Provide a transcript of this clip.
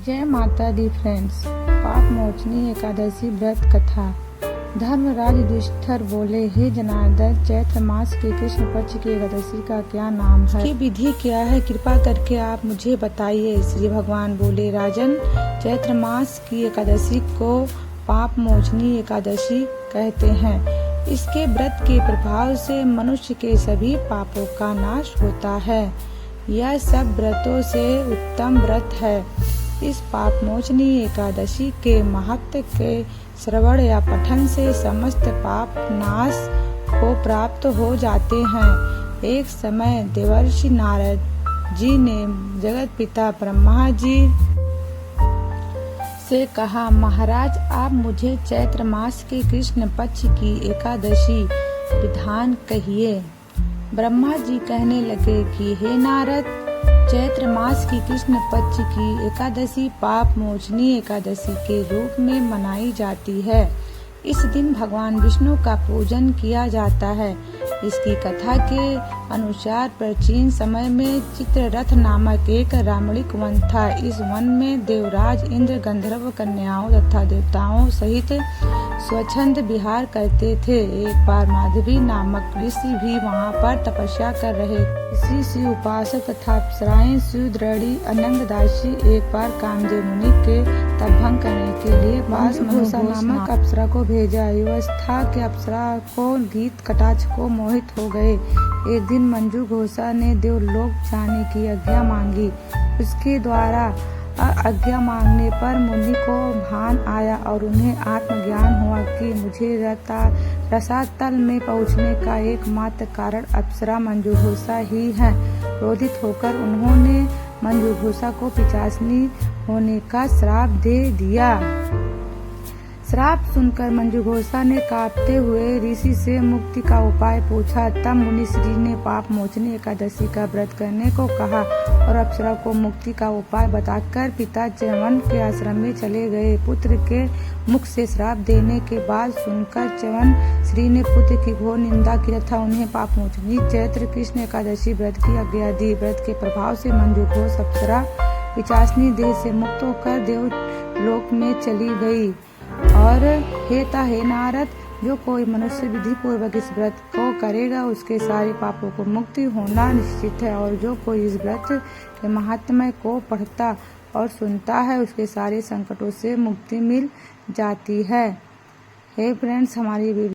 जय माता दी फ्रेंड्स। पाप मोचनी एकादशी व्रत कथा। धर्मराज युधिष्ठिर बोले, हे जनार्दन, चैत्र मास के कृष्ण पक्ष की एकादशी का क्या नाम है? इसकी विधि क्या है? कृपा करके आप मुझे बताइए। श्री भगवान बोले, राजन, चैत्र मास की एकादशी को पाप मोचनी एकादशी कहते हैं। इसके व्रत के प्रभाव से मनुष्य के सभी पापों का नाश होता है। यह सब व्रतों से उत्तम व्रत है। इस पाप मोचनी एकादशी के महत्व के श्रवण या पठन से समस्त पाप नाश को प्राप्त हो जाते हैं। एक समय देवर्षि नारद जी ने जगत पिता ब्रह्मा जी से कहा, महाराज, आप मुझे चैत्र मास के कृष्ण पक्ष की एकादशी विधान कहिए। ब्रह्मा जी कहने लगे कि हे नारद, चैत्र मास की कृष्ण पक्ष की एकादशी पाप मोचनी एकादशी के रूप में मनाई जाती है। इस दिन भगवान विष्णु का पूजन किया जाता है। इसकी कथा के अनुसार प्राचीन समय में चित्ररथ नामक एक रामणिक वन था। इस वन में देवराज इंद्र गंधर्व कन्याओं तथा देवताओं सहित स्वच्छंद विहार करते थे। एक बार माधवी नामक ऋषि भी वहाँ पर तपस्या कर रहे थे। शिव उपासक तथा अप्सराएं सुद्रढ़ी अनंगदासी एक बार कामदेव मुनि के तपभंग करने के लिए मंजूघोषा नामक अप्सरा को भेजा। युवस्था के अप्सरा को गीत कटाक्ष को मोहित हो गए। एक दिन मंजूघोषा ने देवलोक जाने की आज्ञा मांगी। उसके द्वारा आज्ञा मांगने पर मुनि को भान आया और उन्हें आत्मज्ञान हुआ कि मुझे रसातल में पहुंचने का एकमात्र कारण अप्सरा मंजूघोषा ही है। क्रोधित होकर उन्होंने मंजूघोषा को पिशाचिनी होने का श्राप दे दिया। श्राप सुनकर मंजूघोषा ने कांपते हुए ऋषि से मुक्ति का उपाय पूछा। तब मुनिश्री ने पाप मोचनी एकादशी का व्रत करने को कहा और अप्सरा को मुक्ति का उपाय बताकर पिता च्यवन के आश्रम में चले गए। पुत्र के मुख से श्राप देने के बाद सुनकर च्यवन श्री ने पुत्र की घोर निंदा की तथा उन्हें पाप मोचनी चैत्र कृष्ण एकादशी व्रत की आज्ञा दी। व्रत के प्रभाव से मंजूघोष अप्सरा पिशाचिनी देह से मुक्त होकर देवलोक में चली गई। और हे नारद, जो कोई मनुष्य विधि पूर्वक इस व्रत को करेगा उसके सारे पापों को मुक्ति होना निश्चित है। और जो कोई इस व्रत के महात्म्य को पढ़ता और सुनता है उसके सारे संकटों से मुक्ति मिल जाती है। हे फ्रेंड्स, हमारी